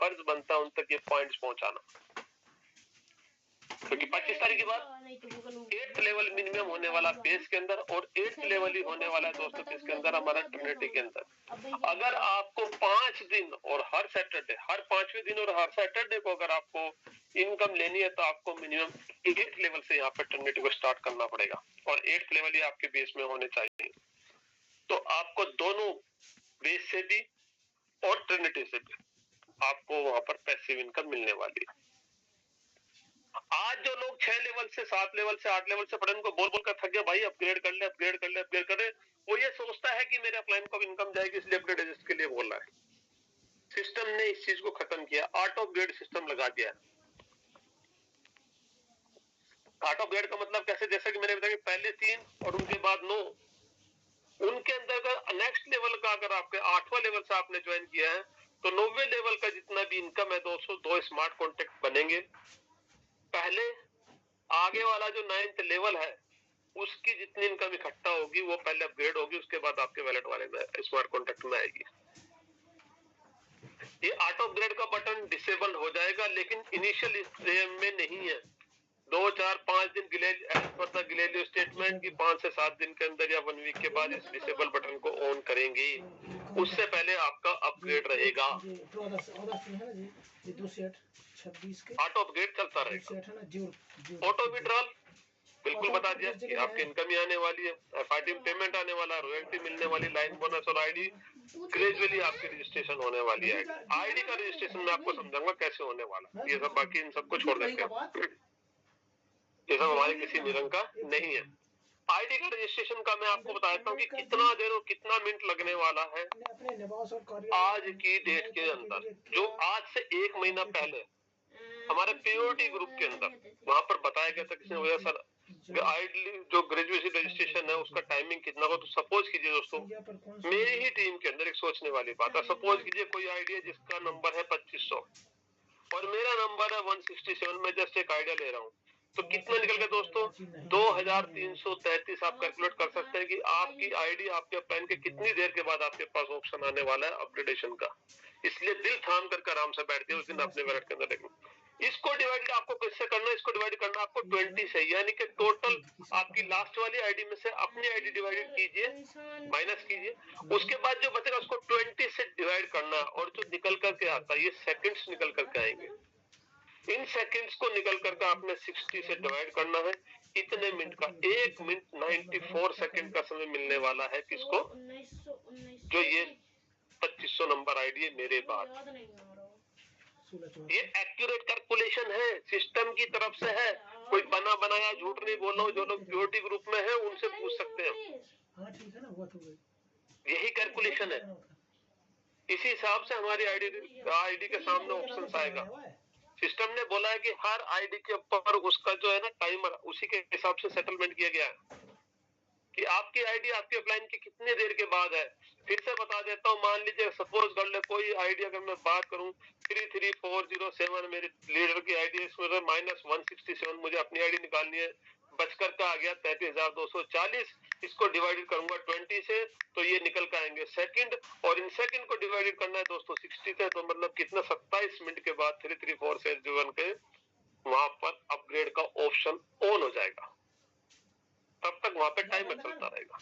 फर्ज बनता है उन तक ये पॉइंट्स पहुंचाना, क्योंकि 25 तारीख के बाद 8th लेवल मिनिमम होने वाला बेस के अंदर और 8th लेवल ही होने वाला है दोस्तों किसके अंदर, हमारा ट्रिनिटी के अंदर। अगर आपको 5 दिन और हर सैटरडे, हर 5वें दिन और हर सैटरडे को अगर आपको इनकम लेनी है तो आपको मिनिमम 8th लेवल से यहाँ पे ट्रिनिटी को स्टार्ट करना पड़ेगा और 8th लेवल ही आपके बेस में होने चाहिए। तो आपको दोनों बेस से भी और ट्रिनिटी से भी आपको वहां पर पैसिव इनकम मिलने वाली है। आज जो लोग 6 लेवल से 7 लेवल से 8 लेवल से पढ़े उनको बोल बोल कर थक गया, भाई अपग्रेड कर ले अपग्रेड कर ले अपग्रेड कर ले। वो ये सोचता है कि मेरे अपलाइन को इनकम जाएगी इसलिए अपग्रेड रजिस्टर के लिए बोल रहा है। सिस्टम ने इस चीज को खत्म किया, ऑटो अपग्रेड सिस्टम लगा दिया। ऑटो अपग्रेड का मतलब कैसे, जैसे कि मैंने बताया कि पहले 3 और उनके बाद 9, उनके अंदर का नेक्स्ट लेवल का अगर आपके 8वां लेवल से आपने ज्वाइन किया है तो 9वें लेवल का जितना भी इनकम है दोस्तों 2 स्मार्ट कॉन्ट्रैक्ट बनेंगे। पहले आगे वाला जो 9th लेवल है उसकी जितनी इनकम इकट्ठा होगी वो पहले अपग्रेड होगी, उसके बाद आपके वैलेट वाले में स्मार्ट कॉन्ट्रैक्ट में आएगी। ये ऑटो अपग्रेड का बटन डिसेबल हो जाएगा लेकिन इनिशियल में नहीं है। 2, 4, 5 दिन गिलेलियो स्टेटमेंट की 5 से 7 दिन के अंदर या 1 वीक के बाद इस डिसेबल बटन को ऑन करेंगे, उससे पहले आपका अपग्रेड रहेगा। ऑटो अपग्रेड चलता रहेगा। ऑटो विड्रॉल बिल्कुल बता दिया कि आपकी इनकम ही आने वाली है, एफआईटी में पेमेंट आने वाला, रॉयल्टी मिलने वाली, लाइन बोनस और आईडी ग्रेजुअली आपकी रजिस्ट्रेशन होने वाली है। आईडी का रजिस्ट्रेशन मैं आपको समझाऊंगा कैसे होने वाला, ये सब बाकी इन सबको छोड़ देते हैं, ये सब हमारे किसी निरंग का नहीं है। आईडी का रजिस्ट्रेशन का मैं आपको बता देता हूँ कि कितना देर और कितना मिनट लगने वाला है। आज की डेट के अंदर जो आज से 1 महीना पहले हमारे पीओटी ग्रुप के अंदर वहां पर बताया गया था, किसी ने बोला सर आईडी जो ग्रेजुएशन रजिस्ट्रेशन है उसका टाइमिंग कितना हो, तो सपोज कीजिए दोस्तों मेरी ही टीम के अंदर एक सोचने वाली बात है, सपोज कीजिए कोई आईडी है जिसका नंबर है 2500 और मेरा नंबर है 167, मैं जस्ट एक आइडिया ले रहा हूँ, तो कितना निकल गया दोस्तों 2333। आप कैलकुलेट कर सकते हैं कि आपकी आईडी आपके प्लान के कितनी देर के बाद आपके पास ऑप्शन आने वाला है अपग्रेडेशन का। इसलिए दिल थाम करके आराम से बैठ जाइए उस दिन अपने वैलेट के अंदर लेंगे। इसको डिवाइड आपको किससे करना है, इसको डिवाइड करना आपको 20 से, यानी कि टोटल आपकी लास्ट वाली आईडी में से अपनी आईडी डिवाइड कीजिए, माइनस कीजिए, उसके बाद जो बचेगा उसको 20 से डिवाइड करना और जो निकल करके आता है ये सेकंड्स निकल करके आएंगे। इन सेकंड्स को निकल करके आपने 60 से डिवाइड करना है। इतने मिनट का 1 मिनट 94 सेकंड का समय मिलने वाला है किसको, जो ये 2500 नंबर आईडी है मेरे बाद। ये एक्यूरेट कैलकुलेशन है, सिस्टम की तरफ से है, कोई बना बनाया झूठ नहीं बोल रहा हूँ। जो लोग प्योरिटी ग्रुप में है उनसे पूछ सकते हैं, यही कैलकुलेशन है। इसी हिसाब से हमारी आईडी के सामने ऑप्शंस आएगा। सिस्टम ने बोला है कि हर आईडी के ऊपर उसका जो है ना टाइमर, उसी के हिसाब से सेटलमेंट किया गया है कि आपकी आईडी आपके अपलाइन की कितने देर के बाद है। फिर से बता देता हूँ, मान लीजिए सपोज कर ले कोई आईडी अगर मैं बात करूं 33407 मेरी लीडर की आईडी है, इसमें -167 मुझे अपनी आईडी निकालनी है, बचकर का आ गया 33,240। इसको डिवाइडेड करूंगा 20 से तो ये निकल कर आएंगे सेकंड, और इन सेकंड को डिवाइडेड करना है दोस्तों 60 से, तो मतलब कितना 27 मिनट के बाद 33407 के वहां पर अपग्रेड का ऑप्शन ऑन हो जाएगा। तब तक वहां पे टाइमर चलता रहेगा।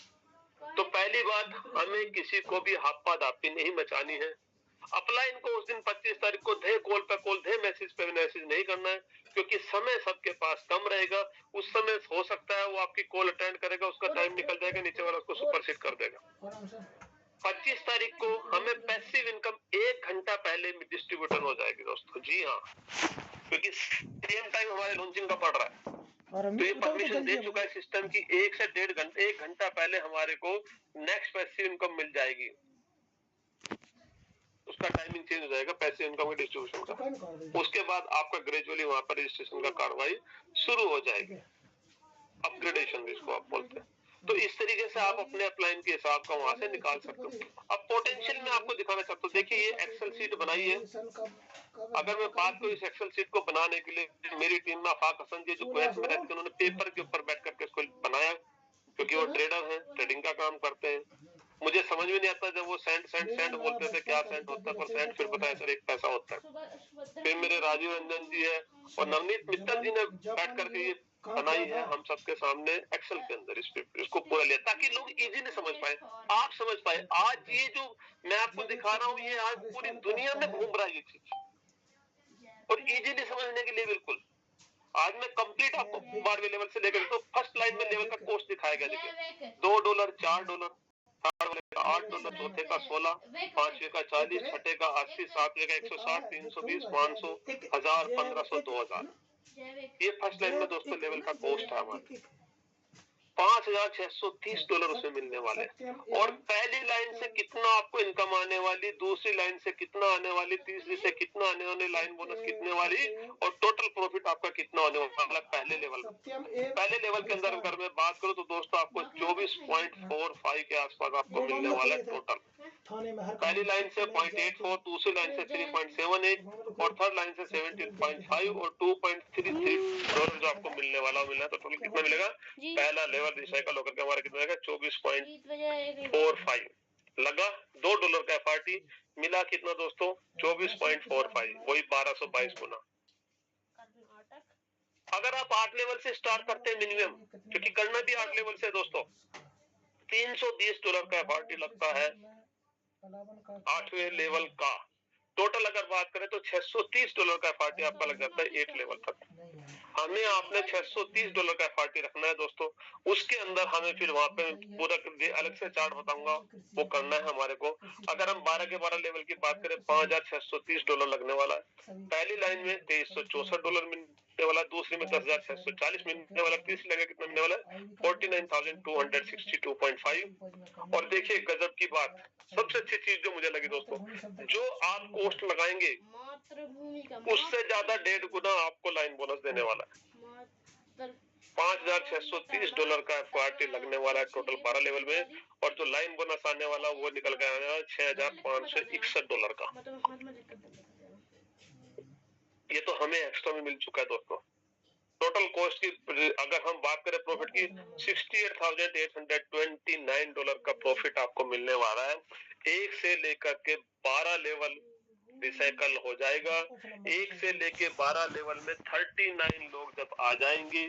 तो पहली बात, हमें किसी को भी हापा धापी नहीं मचानी है। अपलाइन को उस दिन 25 तारीख को धे कॉल पे कॉल, धे मैसेज पे मैसेज नहीं करना है, क्योंकि समय सबके पास कम रहेगा। उस समय हो सकता है वो आपकी कॉल अटेंड करेगा, उसका टाइम निकल जाएगा, नीचे वाला उसको सुपरसीड कर देगा। 25 तारीख को हमें पैसिव इनकम 1 घंटा पहले डिस्ट्रीब्यूटर हो जाएगी दोस्तों। जी हाँ, क्योंकि सेम टाइम हमारे लॉन्चिंग का पड़ रहा है, तो ये परमिशन दे चुका है सिस्टम की 1 से 1.5 घंटा पहले हमारे को नेक्स्ट पैसिव इनकम मिल जाएगी। उसका टाइमिंग चेंज हो जाएगा पैसिव इनकम के डिस्ट्रीब्यूशन का। उसके बाद आपका ग्रेजुअली वहां पर रजिस्ट्रेशन का कार्रवाई शुरू हो जाएगी, अपग्रेडेशन जिसको आप बोलते हैं। तो इस तरीके से आप अपने अपलाइन के हिसाब का वहां से निकाल सकते हो। अब पोटेंशियल में आपको दिखाना चाहता हूँ, देखिए ये एक्सेल सीट बनाई है। अगर मैं बात करूँ इस एक्सेल सीट को बनाने के लिए मेरी टीम में आफाक हसन जी जो कुवैत में रहते हैं, उन्होंने पेपर के ऊपर बैठ करके इसको बनाया, क्योंकि वो ट्रेडर हैं, ट्रेडिंग का काम करते हैं। मुझे समझ में नहीं आता जब वो सेंट बोलते थे, क्या सेंट होता है, पर सेंट फिर बताया सर 1 पैसा होता है। फिर मेरे राजीव रंजन जी है और नवनीत मित्तल जी ने बैठ करके ये बनाई है हम सबके सामने एक्सेल के अंदर, इसको पूरा लिया ताकि लोग इजीली समझ पाए, आप समझ पाए। आज ये जो मैं आपको दिखा रहा हूँ, ये आज पूरी दुनिया में घूम रहा है ये चीज, और इजीली समझने के लिए बिल्कुल। आज मैं कंप्लीट आपको 12वें लेवल से लेकर तो फर्स्ट लाइन में लेवल का कोर्स दिखाया गया। देखिए $2, $4, थर्ड वाले का $8, चौथे का 16, पांचवे का 40, छठे का 80, सातवें का 160, 320, 500, 1000, 1500, 2000। ये फर्स्ट लाइन में दोस्तों लेवल का कोस्ट है हमारा। $5630 उसमें मिलने वाले, और पहली लाइन से कितना आपको इनकम आने वाली, दूसरी लाइन से कितना आने वाली, तीसरी से कितना आने वाली, लाइन बोनस कितने वाली, और टोटल प्रॉफिट आपका कितना होने वाला, मतलब पहले लेवल के अंदर अगर मैं बात करूं तो दोस्तों आपको 24.45 के आसपास आपको मिलने वाला है टोटल। पहली लाइन से 0.84, दूसरी लाइन से 3.78 और थर्ड लाइन से 17.5 और 2.33 जो आपको मिलने वाला मिलना है। तो टोटल कितना मिलेगा? पहला लेवल रिसाइकल होकर के हमारा कितना आएगा? 24.45 लगा। $2 का FRT मिला कितना दोस्तों? 24.45, वही 1222 गुना। अगर आप 8 लेवल से स्टार्ट करते हैं मिनिमम, क्योंकि करना भी 8 लेवल से दोस्तों, $320 का FRT लगता है 8वें लेवल का। टोटल अगर बात करें तो $630 का FRT आपका लग जाता है 8 लेवल तक। हमें आपने $630 का FRT रखना है दोस्तों। उसके अंदर हमें फिर वहां पे पूरा अलग से चार्ट बताऊंगा, वो करना है हमारे को। अगर हम 12 के 12 लेवल की बात करें, $5630 लगने वाला है। पहली लाइन में $2364 मिलने वाला, दूसरी में 10,640 मिलने वाला, तीसरी लाइन में कितना मिलने वाला? 49,262.5। और देखिए गजब की बात, सबसे अच्छी चीज जो मुझे लगी दोस्तों, जो आप कोस्ट लगाएंगे उससे ज्यादा 1.5 गुना आपको लाइन बोनस देने वाला है। $5630 का FRT लगने वाला है टोटल 12 लेवल में, और जो लाइन बोनस आने वाला वो निकल के आने वाला $6,561 का। ये तो हमें एक्स्ट्रा में मिल चुका है दोस्तों। टोटल कॉस्ट की अगर हम बात करें प्रॉफिट की, $68,829 का प्रॉफिट आपको मिलने वाला है। 1 से लेकर के 12 लेवल रिसाइकल हो जाएगा। 1 से लेके 12 लेवल में 39 लोग जब आ जाएंगे,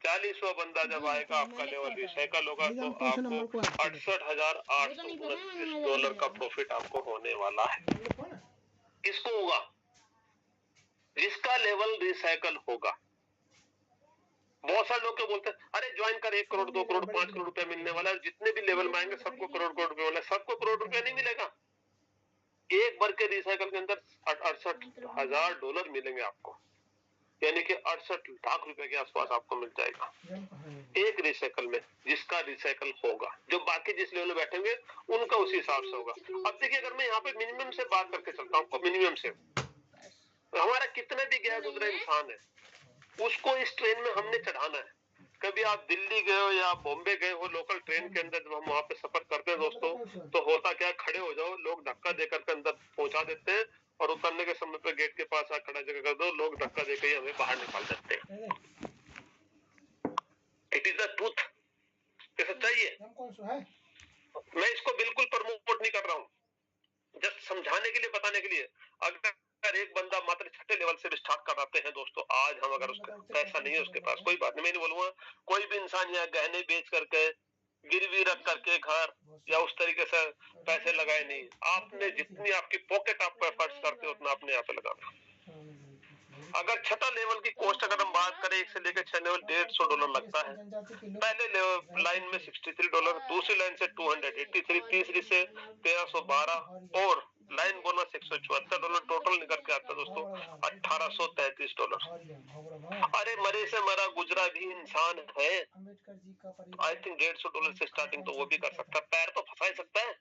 40वां बंदा जब आएगा आपका लेवल रिसाइकल होगा, तो आपको $68,829 का प्रॉफिट आपको होने वाला है। किसको होगा? जिसका लेवल रिसाइकल होगा। बहुत सारे लोग क्या बोलते हैं, अरे ज्वाइन कर 1 करोड़ 2 करोड़ 5 करोड़ रुपया मिलने वाला है। जितने भी लेवल में आएंगे सबको करोड़ रुपया मिलेगा। सबको करोड़ रुपया नहीं मिलेगा। एक बार के रिसाइकल के अंदर $68,000 मिलेंगे आपको, यानी कि 68 लाख रुपए के आसपास आपको मिल जाएगा एक रिसाइकल में, जिसका रिसाइकल होगा। जो बाकी जिस लेवल में बैठेंगे उनका उसी हिसाब से होगा। अब देखिए, अगर मैं यहाँ पे मिनिमम से बात करके चलता हूँ, मिनिमम से हमारा कितना भी गया गुजरा इंसान है, उसको इस ट्रेन में हमने चढ़ाना है। कभी आप दिल्ली गए हो या बॉम्बे गए हो, लोकल ट्रेन के अंदर जब हम वहाँ पे सफर करते हैं दोस्तों, तो होता क्या, खड़े हो जाओ, लोग धक्का देकर के अंदर पहुंचा देते हैं, और उतरने के समय पे गेट के पास आ खड़ा जगह कर दो, लोग धक्का देकर ही हमें बाहर निकाल देते हैं। इट इज द ट्रूथ, ये सच्चाई है। मैं इसको बिल्कुल प्रमोट नहीं कर रहा हूँ, जस्ट समझाने के लिए, बताने के लिए। अगर एक बंदा मात्र 6ठे लेवल से भी स्टार्ट कराते हैं दोस्तों, आज हम अगर उसका पैसा नहीं है उसके पास, कोई बात नहीं, मैं नहीं बोलूंगा कोई भी इंसान यहाँ गहने बेच करके, गिरवी रख करके घर या उस तरीके से पैसे लगाए नहीं। आपने जितनी आपकी पॉकेट आपको एफर्ट्स करते हो उतना अपने यहाँ पे लगाना। अगर 6ठा लेवल की कॉस्ट अगर हम बात करें, 1 से लेकर 6 लेवल $150 लगता है। पहले लेवल लाइन में $63, दूसरी लाइन से $283, तीसरी से $1312 और लाइन बोनस $174, टोटल निकल के आता है दोस्तों $1833। अरे मरे से मरा गुजरा भी इंसान है, आई थिंक $150 से स्टार्टिंग तो वो भी कर सकता है, पैर तो फंसा ही सकता है।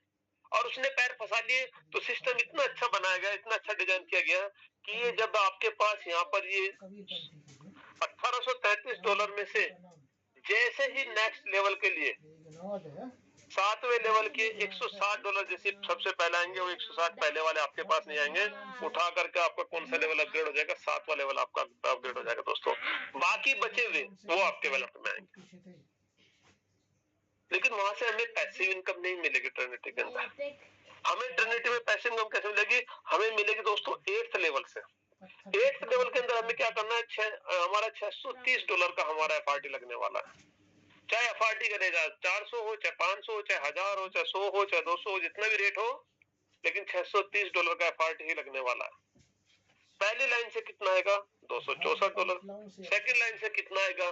और उसने पैर फंसा लिए तो सिस्टम इतना अच्छा बनाया गया, इतना अच्छा डिजाइन किया गया कि ये जब आपके पास यहाँ पर ये $1833 में से जैसे ही नेक्स्ट लेवल के लिए 7वें लेवल के $160 जैसे सबसे पहले आएंगे, वो 160 पहले वाले आपके पास नहीं आएंगे। उठा करके आपका कौन सा लेवल अपग्रेड हो जाएगा? 7वां लेवल आपका अपग्रेड हो जाएगा दोस्तों। बाकी बचे हुए वो आपके वेलट में आएंगे। लेकिन वहां से हमें पैसिव इनकम नहीं मिलेगी ट्रिनिटी के अंदर। हमें ट्रिनिटी में पैसिव इनकम कैसे मिलेगी? हमें मिलेगी दोस्तों 8th लेवल से। 8th लेवल के अंदर हमें क्या करना है, हमारा $630 का हमारा एफआरटी लगने वाला है। चाहे एफआरटी करेगा 400 हो, चाहे 500 हो, चाहे 1000 हो, चाहे 100 हो, चाहे 200 हो, जितना भी रेट हो, लेकिन $630 का एफआरटी ही लगने वाला है। पहली लाइन से कितना आएगा? $264। सेकंड लाइन से कितना आएगा?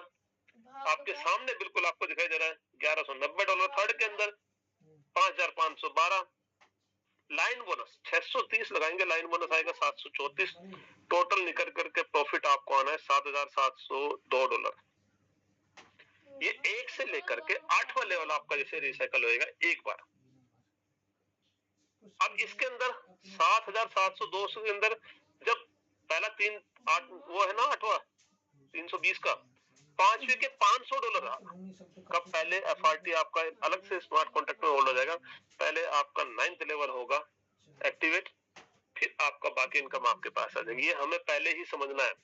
आपके सामने बिल्कुल आपको दिखाई दे रहा है $1190। थर्ड के अंदर 5512। लाइन बोनस 630 लगाएंगे, लाइन बोनस आएगा 734। टोटल निकल करके प्रॉफिट आपको आना है $7702। ये 1 से लेकर के 8वां लेवल आपका जैसे रिसाइकल होएगा एक बार। अब इसके अंदर 7702 के अंदर जब पहला 8 वो है ना 8वां 320 का, 5वीं के $500 कब पहले एफआरटी आपका अलग से स्मार्ट कॉन्ट्रैक्ट में होल्ड हो जाएगा। पहले आपका 9th लेवल होगा एक्टिवेट, फिर आपका बाकी इनकम आपके पास आ जाएगी। ये हमें पहले ही समझना है।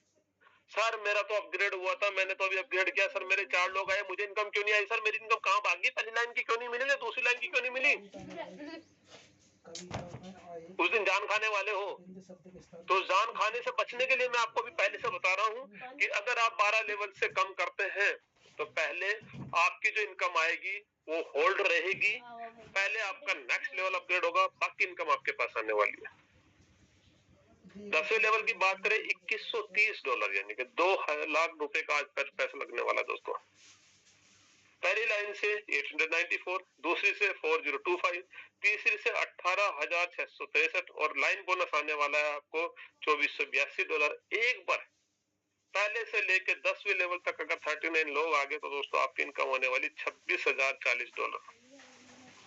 सर मेरा तो अपग्रेड हुआ था, मैंने तो अभी अपग्रेड किया, सर मेरे 4 लोग आए, मुझे इनकम क्यों नहीं आई? सर मेरी इनकम कहाँ भागी? पहली लाइन की क्यों नहीं मिली, दूसरी लाइन की क्यों नहीं मिली? उस दिन जान खाने वाले हो, तो जान खाने से बचने के लिए मैं आपको भी पहले से बता रहा हूँ कि अगर आप 12 लेवल से कम करते हैं तो पहले आपकी जो इनकम आएगी वो होल्ड रहेगी। पहले आपका नेक्स्ट लेवल अपग्रेड होगा, बाकी इनकम आपके पास आने वाली है। 10वें लेवल की बात करें $2130 यानी कि $2 लाख का आज पैसा लगने वाला दोस्तों। पहली लाइन से 894, दूसरी से 4025, तीसरी से 18,663 और लाइन बोनस आने वाला है आपको $2482। एक बार पहले से लेके 10वें लेवल तक अगर 39 लोग आ गए तो दोस्तों आपकी इनकम होने वाली $26,040।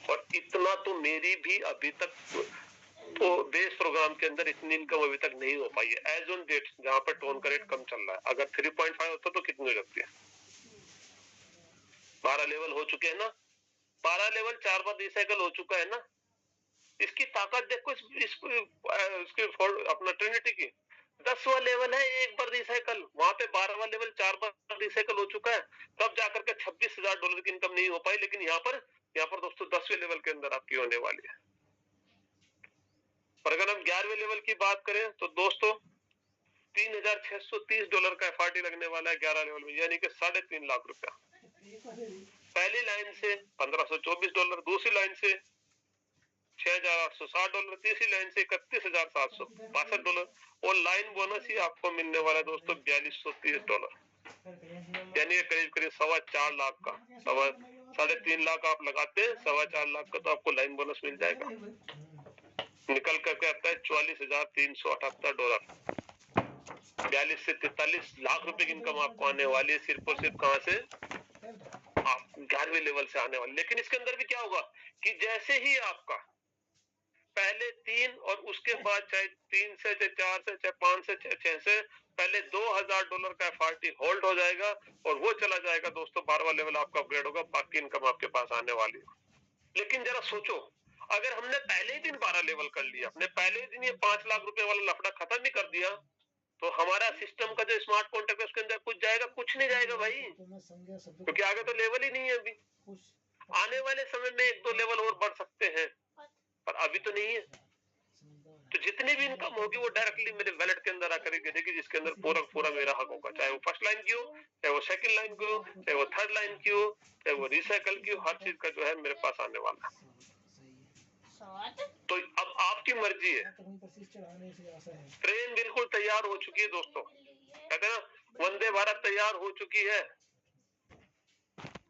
और इतना तो मेरी भी अभी तक तो बेस प्रोग्राम के अंदर इतनी इनकम अभी तक नहीं हो पाई है एज ऑन डेट, जहां पर टोन का रेट कम चल रहा है। अगर 3.5 होता तो कितनी हो जाती है? 12 लेवल हो चुके हैं ना, 12 लेवल 4 बार रिसाइकल हो चुका है ना। इसकी ताकत देखो इसकी अपना ट्रिनिटी की 10वां लेवल है, एक बार रिसाइकल, वहां पे 12वां लेवल 4 बार रिसाइकल हो चुका है, तब जाकर के $26,000 की इनकम नहीं हो पाई। लेकिन यहाँ पर दोस्तों 10वें लेवल के अंदर आपकी होने वाली है। और अगर हम 11वें लेवल की बात करें तो दोस्तों $3,630 का एफआरटी लगने वाला है 11 लेवल में, यानी कि $3.5 लाख रुपया। पहली लाइन से $1524, दूसरी लाइन से $6,860, तीसरी लाइन से $31,762 और लाइन बोनस ही आपको मिलने वाला है दोस्तों $4230, यानी करीब करीब 4.25 लाख का। 3.5 लाख आप लगाते हैं, 4.25 लाख का तो आपको लाइन बोनस मिल जाएगा। निकल करके आता है $44,378। 42 से 43 लाख रुपए की इनकम आपको आने वाली है सिर्फ और सिर्फ कहां से? आप 11वें लेवल से आने वाली। लेकिन इसके अंदर भी क्या होगा कि जैसे ही आपका पहले 3 और उसके बाद चाहे 3 से चाहे 4 से चाहे 5 से चाहे 6 से पहले $2,000 का एफआरटी होल्ड हो जाएगा और वो चला जाएगा दोस्तों। 12वां लेवल आपका अपग्रेड होगा, बाकी इनकम आपके पास आने वाली है। लेकिन जरा सोचो, अगर हमने पहले ही दिन 12 लेवल कर लिया, हमने पहले ही दिन ये 5 लाख रुपए वाला लफड़ा खत्म ही कर दिया, तो हमारा सिस्टम का जो स्मार्ट कॉन्ट्रैक्ट है उसके अंदर कुछ जाएगा? कुछ नहीं जाएगा भाई, क्योंकि आगे तो लेवल ही नहीं है। अभी आने वाले समय में 1-2 लेवल और बढ़ सकते हैं, पर अभी तो नहीं है। तो जितनी भी इनकम होगी वो डायरेक्टली मेरे वैलेट के अंदर आकर गिरेगी, जिसके अंदर पूरा मेरा हक होगा, चाहे वो फर्स्ट लाइन की हो, चाहे वो सेकंड लाइन की हो, चाहे वो थर्ड लाइन की हो, चाहे वो रिसाइकल की हो, हर चीज का जो है मेरे पास आने वाला है। तो अब आपकी मर्जी है। ट्रेन बिल्कुल तैयार हो चुकी है दोस्तों, कहते हैं ना वंदे भारत तैयार हो चुकी है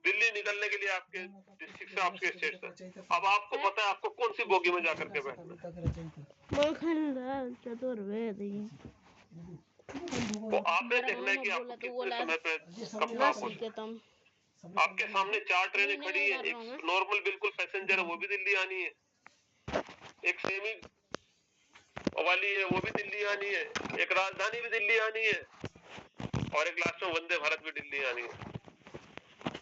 दिल्ली निकलने के लिए, आपके डिस्ट्रिक्ट से, आपके स्टेट से। अब आपको पता है आपको कौन सी बोगी में जाकर के बैठना। तो आपने देखना है कि आपको कितने समय पे कब कहाँ पहुंचना। आपके सामने 4 ट्रेनें खड़ी है, एक नॉर्मल बिल्कुल पैसेंजर है वो भी दिल्ली आनी है, एक सेमी वाली है वो भी दिल्ली आनी है, एक राजधानी भी दिल्ली आनी है और एक लास्ट में वंदे भारत भी दिल्ली आनी है।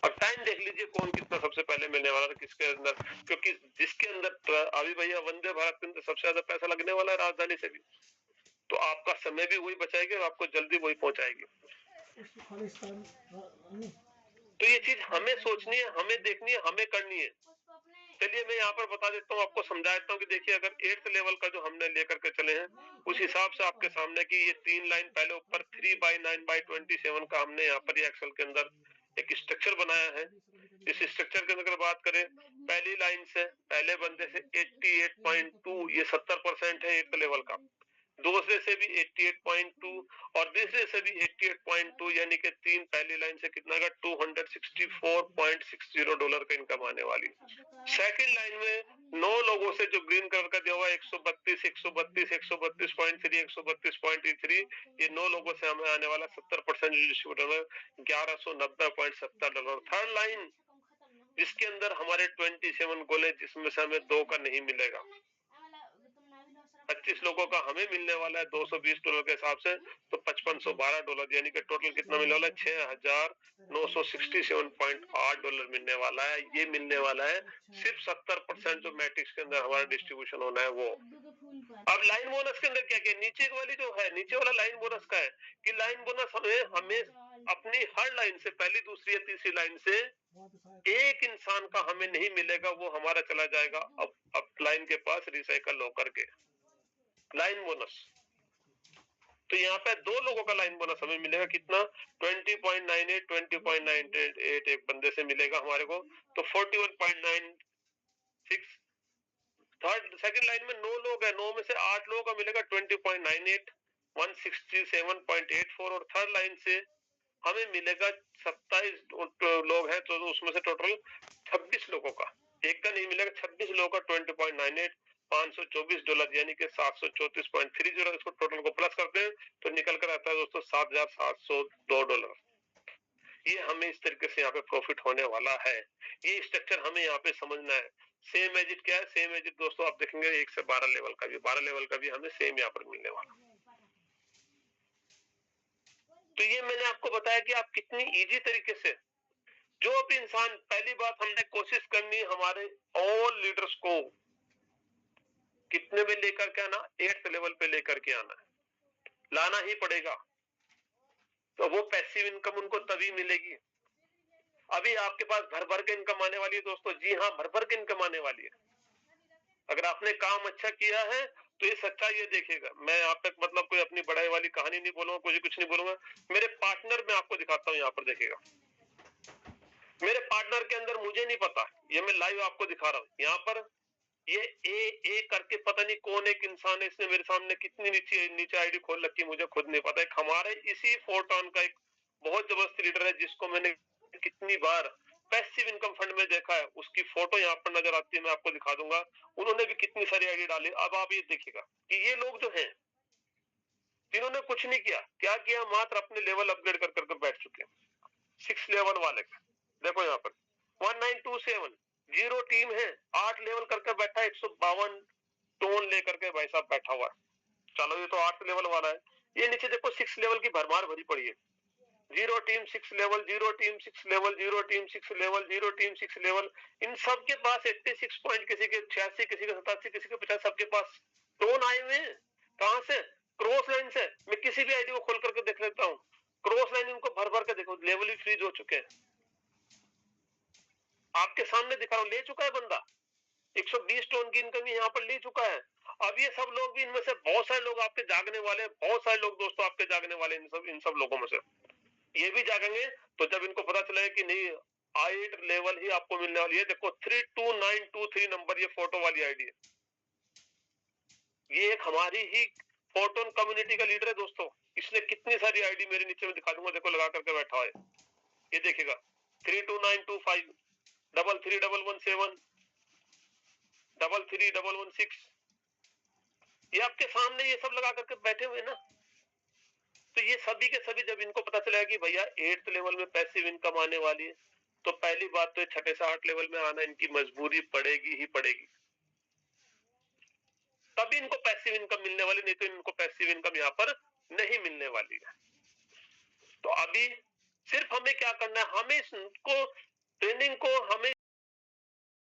और टाइम देख लीजिए कौन कितना सबसे पहले मिलने वाला है किसके अंदर, क्योंकि जिसके अंदर अभी भैया वंदे भारत के अंदर सबसे ज्यादा पैसा लगने वाला है राजधानी से भी, तो आपका समय भी वही बचाएगी और आपको जल्दी वही पहुंचाएगी। तो ये चीज हमें सोचनी है, हमें देखनी है, हमें करनी है। चलिए मैं यहाँ पर बता देता हूँ, आपको समझा देता हूँ कि देखिए अगर 8th लेवल का जो हमने लेकर के चले हैं उस हिसाब से आपके सामने की ये 3 लाइन पहले ऊपर 3/9/27 का हमने यहाँ पर एक्सेल के अंदर एक स्ट्रक्चर बनाया है। इस स्ट्रक्चर के अंदर बात करें पहली लाइन से पहले बंदे से 88.2 ये 70% है 8th लेवल का, दूसरे से भी 88.2 और तीसरे से भी 88.2 यानी कि तीन पहली लाइन से कितना का $264.60 का इनकम आने वाली। सेकंड लाइन में 9 लोगों से जो ग्रीन कलर का दिया हुआ 132, 132, 132.3, 132.3 ये 9 लोगों से हमें आने वाला 70% $1190.70। थर्ड लाइन जिसके अंदर हमारे 27 गोल है जिसमें से हमें 2 का नहीं मिलेगा, 25 लोगों का हमें मिलने वाला है $220 के हिसाब से, तो $5512 यानी कि टोटल कितना मिलने वाला है $6967.8 मिलने वाला है। ये मिलने वाला है सिर्फ 70% जो मैट्रिक्स के अंदर हमारा डिस्ट्रीब्यूशन होना है वो। अब लाइन बोनस के अंदर क्या क्या नीचे वाली जो है नीचे वाला लाइन बोनस का है कि लाइन बोनस हमें अपनी हर लाइन से पहली दूसरी या तीसरी लाइन से एक इंसान का हमें नहीं मिलेगा, वो हमारा चला जाएगा अब लाइन के पास रिसाइकल होकर के लाइन बोनस। तो यहाँ पे 2 लोगों का लाइन बोनस हमें मिलेगा कितना 20.98 20.98 एक बंदे से मिलेगा हमारे को, तो 41.96। थर्ड सेकंड लाइन में 9 लोग हैं, 9 में से 8 लोगों का मिलेगा 20.98 167.84 और थर्ड लाइन से हमें मिलेगा 27 लोग हैं तो उसमें से टोटल 26 लोगों का, एक का नहीं मिलेगा, 26 लोगों का 20.98 $524 यानी कि 734.30। इसको टोटल को प्लस करते हैं तो निकल कर आता है दोस्तों $7702। ये हमें इस तरीके से यहाँ पे प्रॉफिट होने वाला है। ये स्ट्रक्चर हमें यहाँ पे समझना है। सेम एजिट क्या है, सेम एजिट दोस्तों आप देखेंगे 1 से 12 लेवल का भी, 12 लेवल का भी हमें सेम यहाँ पर मिलने वाला। तो ये मैंने आपको बताया कि आप कितनी इजी तरीके से जो भी इंसान, पहली बात हमने कोशिश करनी हमारे ऑल लीडर्स को कितने में लेकर के आना, 8th लेवल पे लेकर के आना है, लाना ही पड़ेगा। तो वो पैसिव इनकम उनको तभी मिलेगी। अभी आपके पास भर भर के इनकम आने वाली है दोस्तों, जी हाँ भर भर के इनकम आने वाली है। अगर आपने काम अच्छा किया है तो ये सच्चाई ये देखेगा। मैं यहाँ पे मतलब कोई अपनी बड़ाई वाली कहानी नहीं बोलूंगा, कुछ नहीं बोलूंगा। मेरे पार्टनर में आपको दिखाता हूँ, यहाँ पर देखिएगा मेरे पार्टनर के अंदर मुझे नहीं पता, ये मैं लाइव आपको दिखा रहा हूँ। यहाँ पर ये ए करके पता नहीं कौन एक इंसान है, इसने मेरे सामने कितनी नीचे आईडी खोल रखी मुझे खुद नहीं पता है। हमारे इसी फोरटॉन का एक बहुत जबरदस्त लीडर है जिसको मैंने कितनी बार पैसिव इनकम फंड में देखा है, उसकी फोटो यहाँ पर नजर आती है, मैं आपको दिखा दूंगा। उन्होंने भी कितनी सारी आईडी डाली। अब आप ये देखिएगा कि ये लोग जो हैं जिन्होंने कुछ नहीं किया, क्या किया, मात्र अपने लेवल अपग्रेड कर करके बैठ चुके हैं। 6 लेवल वाले देखो यहाँ पर 1927 जीरो टीम है, 8 लेवल करके बैठा है, 152 टोन लेकर के भाई साहब बैठा हुआ है। चलो ये तो 8 लेवल वाला है। ये नीचे देखो 6 लेवल की भरमार भरी पड़ी है, zero team 6 level, zero team 6 level, zero team 6 level, zero team 6 level. इन सबके पास 86 पॉइंट, किसी के 86, किसी के 87, किसी के 50, सबके पास टोन आए हुए हैं। कहां से? क्रॉस लाइन से। मैं किसी भी आईडी को खोल करके देख लेता हूँ, क्रॉस लाइन इनको भर भर के देखो, लेवल ही फ्रीज हो चुके हैं। आपके सामने दिखा रहा हूं, ले चुका है बंदा 120 टोन की इनकम यहाँ पर ले चुका है। अब ये सब लोग भी, इनमें से बहुत सारे लोग आपके जागने वाले, बहुत सारे लोग दोस्तों आपके जागने वाले, इन सब लोगों में से ये भी जागेंगे तो जब इनको पता चलेगा कि नहीं 8 लेवल ही आपको मिलने वाली है। देखो 32923 नंबर, ये फोटो वाली आईडी है। ये एक हमारी ही फोटोन कम्युनिटी का लीडर है दोस्तों। इसने कितनी सारी आईडी मेरे नीचे में दिखा दूंगा, देखो लगा करके बैठा है। ये देखिएगा 32925 33117 33116, ये आपके सामने ये सब लगा करके बैठे हुए ना। तो ये सभी के सभी जब इनको पता चलेगा कि भैया 8th लेवल में पैसिव इनकम आने वाली है, तो पहली बात तो 6 से 8 लेवल में आना इनकी मजबूरी पड़ेगी ही पड़ेगी, तभी इनको पैसिव इनकम मिलने वाली, नहीं तो इनको पैसिव इनकम यहाँ पर नहीं मिलने वाली है। तो अभी सिर्फ हमें क्या करना है, हमें इसको ट्रेनिंग को हमें